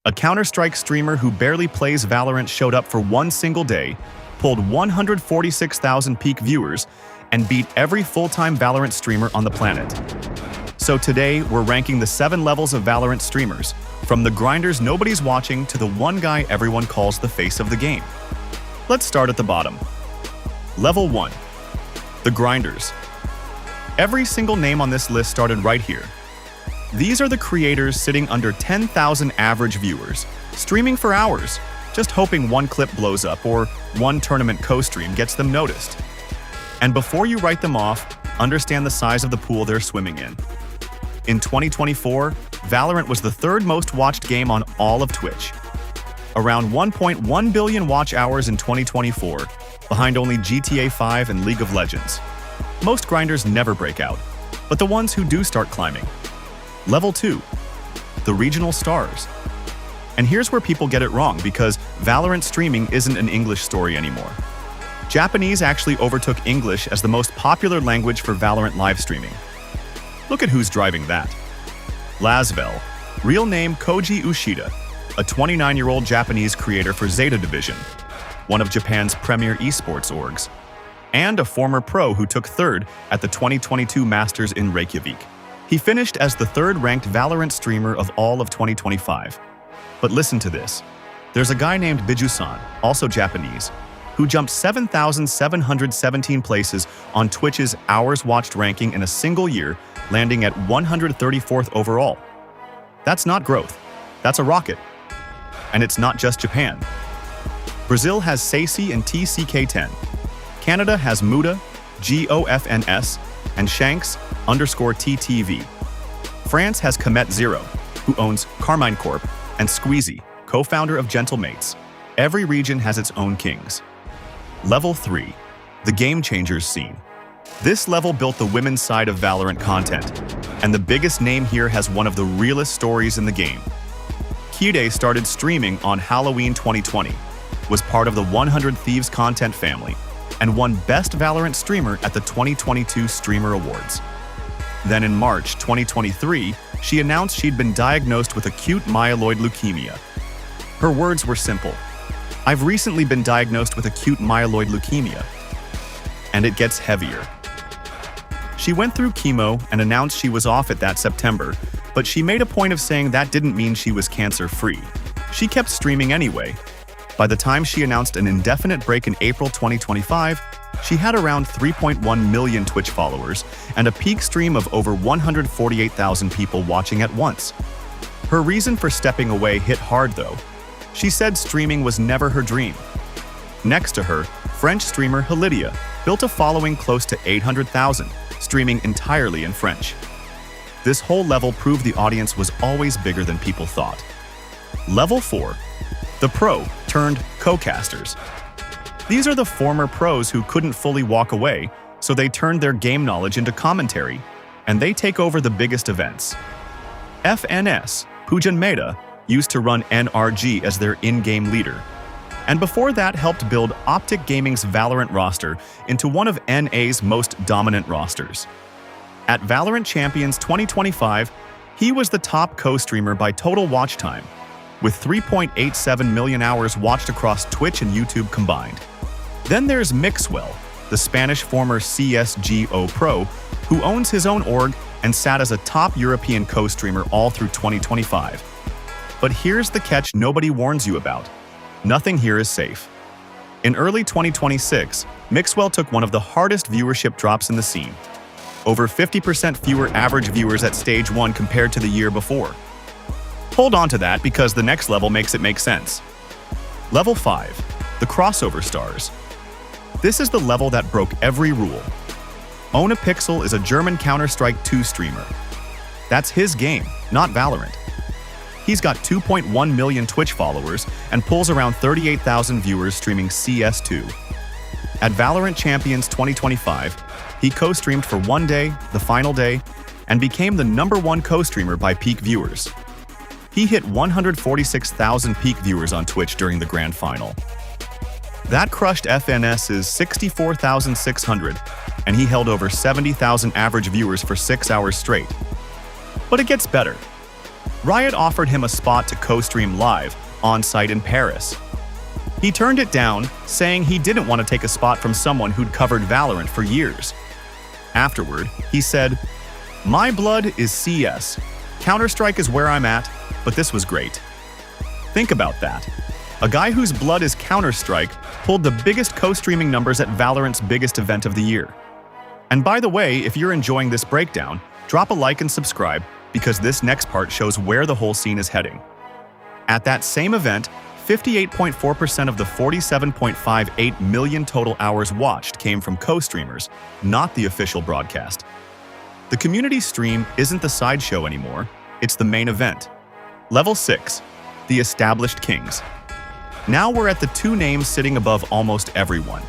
A Counter-Strike streamer who barely plays Valorant showed up for one single day, pulled 146,000 peak viewers, and beat every full-time Valorant streamer on the planet. So today, we're ranking the 7 levels of Valorant streamers, from the grinders nobody's watching to the one guy everyone calls the face of the game. Let's start at the bottom. Level 1. The grinders. Every single name on this list started right here. These are the creators sitting under 10,000 average viewers, streaming for hours, just hoping one clip blows up or one tournament co-stream gets them noticed. And before you write them off, understand the size of the pool they're swimming in. In 2024, Valorant was the 3rd most watched game on all of Twitch. Around 1.1 billion watch hours in 2024, behind only GTA 5 and League of Legends. Most grinders never break out, but the ones who do start climbing. Level 2. The regional stars. And here's where people get it wrong because Valorant streaming isn't an English story anymore. Japanese actually overtook English as the most popular language for Valorant live streaming. Look at who's driving that. Lasvel, real name Koji Ushida, a 29-year-old Japanese creator for Zeta Division, one of Japan's premier esports orgs, and a former pro who took 3rd at the 2022 Masters in Reykjavik. He finished as the 3rd-ranked Valorant streamer of all of 2025. But listen to this. There's a guy named Biju-san, also Japanese, who jumped 7,717 places on Twitch's hours watched ranking in a single year, landing at 134th overall. That's not growth. That's a rocket. And it's not just Japan. Brazil has Sacy and TCK10. Canada has Muda, GOFNS, and Shanks_TTV. France has Comet Zero, who owns Carmine Corp, and Squeezy, co-founder of Gentlemates. Every region has its own kings. Level 3. The Game Changers scene. This level built the women's side of Valorant content, and the biggest name here has one of the realest stories in the game. Kyde started streaming on Halloween 2020, was part of the 100 Thieves content family, and won Best Valorant Streamer at the 2022 Streamer Awards. Then in March 2023, she announced she'd been diagnosed with acute myeloid leukemia. Her words were simple: "I've recently been diagnosed with acute myeloid leukemia." And it gets heavier. She went through chemo and announced she was off it that September, but she made a point of saying that didn't mean she was cancer-free. She kept streaming anyway. By the time she announced an indefinite break in April 2025, she had around 3.1 million Twitch followers and a peak stream of over 148,000 people watching at once. Her reason for stepping away hit hard though. She said streaming was never her dream. Next to her, French streamer Helidia built a following close to 800,000, streaming entirely in French. This whole level proved the audience was always bigger than people thought. Level 4. The pro turned co-casters. These are the former pros who couldn't fully walk away, so they turned their game knowledge into commentary, and they take over the biggest events. FNS, Pujan Mehta, used to run NRG as their in-game leader, and before that helped build Optic Gaming's Valorant roster into one of NA's most dominant rosters. At Valorant Champions 2025, he was the top co-streamer by total watch time, with 3.87 million hours watched across Twitch and YouTube combined. Then there's Mixwell, the Spanish former CSGO pro, who owns his own org and sat as a top European co-streamer all through 2025. But here's the catch nobody warns you about. Nothing here is safe. In early 2026, Mixwell took one of the hardest viewership drops in the scene. Over 50% fewer average viewers at Stage 1 compared to the year before. Hold on to that because the next level makes it make sense. Level 5. The Crossover Stars. This is the level that broke every rule. Onapixel is a German Counter-Strike 2 streamer. That's his game, not Valorant. He's got 2.1 million Twitch followers and pulls around 38,000 viewers streaming CS2. At Valorant Champions 2025, he co-streamed for one day, the final day, and became the #1 co-streamer by peak viewers. He hit 146,000 peak viewers on Twitch during the grand final. That crushed FNS's 64,600, and he held over 70,000 average viewers for 6 hours straight. But it gets better. Riot offered him a spot to co-stream live, on-site in Paris. He turned it down, saying he didn't want to take a spot from someone who'd covered Valorant for years. Afterward, he said, "My blood is CS. Counter-Strike is where I'm at, but this was great." Think about that. A guy whose blood is Counter-Strike pulled the biggest co-streaming numbers at Valorant's biggest event of the year. And by the way, if you're enjoying this breakdown, drop a like and subscribe, because this next part shows where the whole scene is heading. At that same event, 58.4% of the 47.58 million total hours watched came from co-streamers, not the official broadcast. The community stream isn't the sideshow anymore, it's the main event. Level 6. The Established Kings. Now we're at the two names sitting above almost everyone.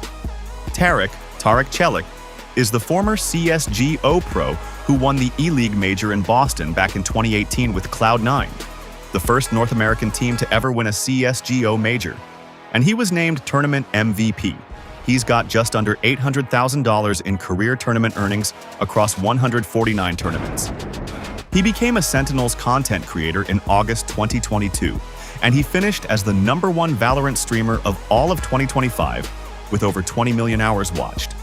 Tarek Celik, is the former CSGO pro who won the E-League Major in Boston back in 2018 with Cloud9, the first North American team to ever win a CSGO Major. And he was named Tournament MVP. He's got just under $800,000 in career tournament earnings across 149 tournaments. He became a Sentinels content creator in August 2022, and he finished as the #1 Valorant streamer of all of 2025, with over 20 million hours watched.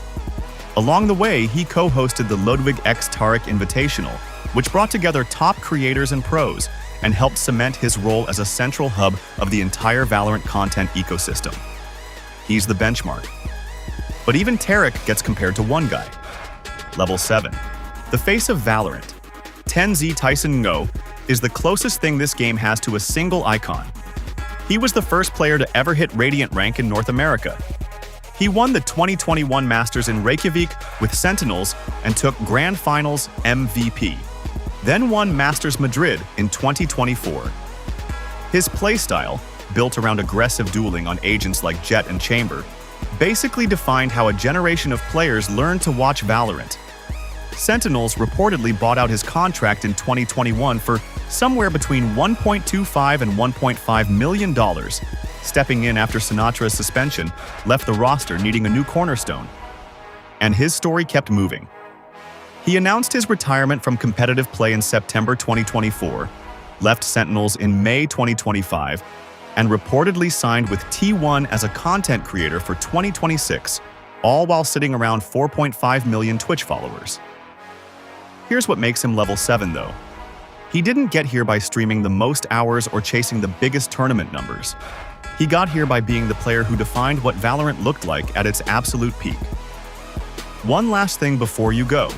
Along the way, he co-hosted the Ludwig X Tarek Invitational, which brought together top creators and pros, and helped cement his role as a central hub of the entire Valorant content ecosystem. He's the benchmark. But even Tarek gets compared to one guy. Level 7. The face of Valorant. 10Z Tyson Ngo is the closest thing this game has to a single icon. He was the first player to ever hit Radiant rank in North America. He won the 2021 Masters in Reykjavik with Sentinels and took Grand Finals MVP, then won Masters Madrid in 2024. His playstyle, built around aggressive dueling on agents like Jett and Chamber, basically defined how a generation of players learned to watch Valorant. Sentinels reportedly bought out his contract in 2021 for somewhere between $1.25 and $1.5 million, stepping in after Sinatra's suspension left the roster needing a new cornerstone. And his story kept moving. He announced his retirement from competitive play in September 2024, left Sentinels in May 2025, and reportedly signed with T1 as a content creator for 2026, all while sitting around 4.5 million Twitch followers. Here's what makes him level 7 though. He didn't get here by streaming the most hours or chasing the biggest tournament numbers. He got here by being the player who defined what Valorant looked like at its absolute peak. One last thing before you go.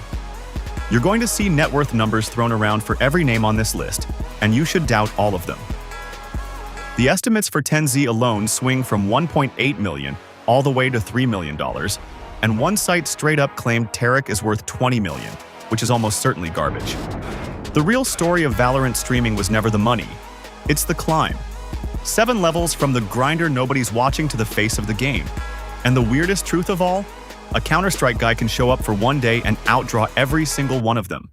You're going to see net worth numbers thrown around for every name on this list, and you should doubt all of them. The estimates for 10Z alone swing from $1.8 million all the way to $3 million, and one site straight up claimed Tarek is worth $20 million, which is almost certainly garbage. The real story of Valorant streaming was never the money, it's the climb. 7 levels from the grinder nobody's watching to the face of the game. And the weirdest truth of all? A Counter-Strike guy can show up for one day and outdraw every single one of them.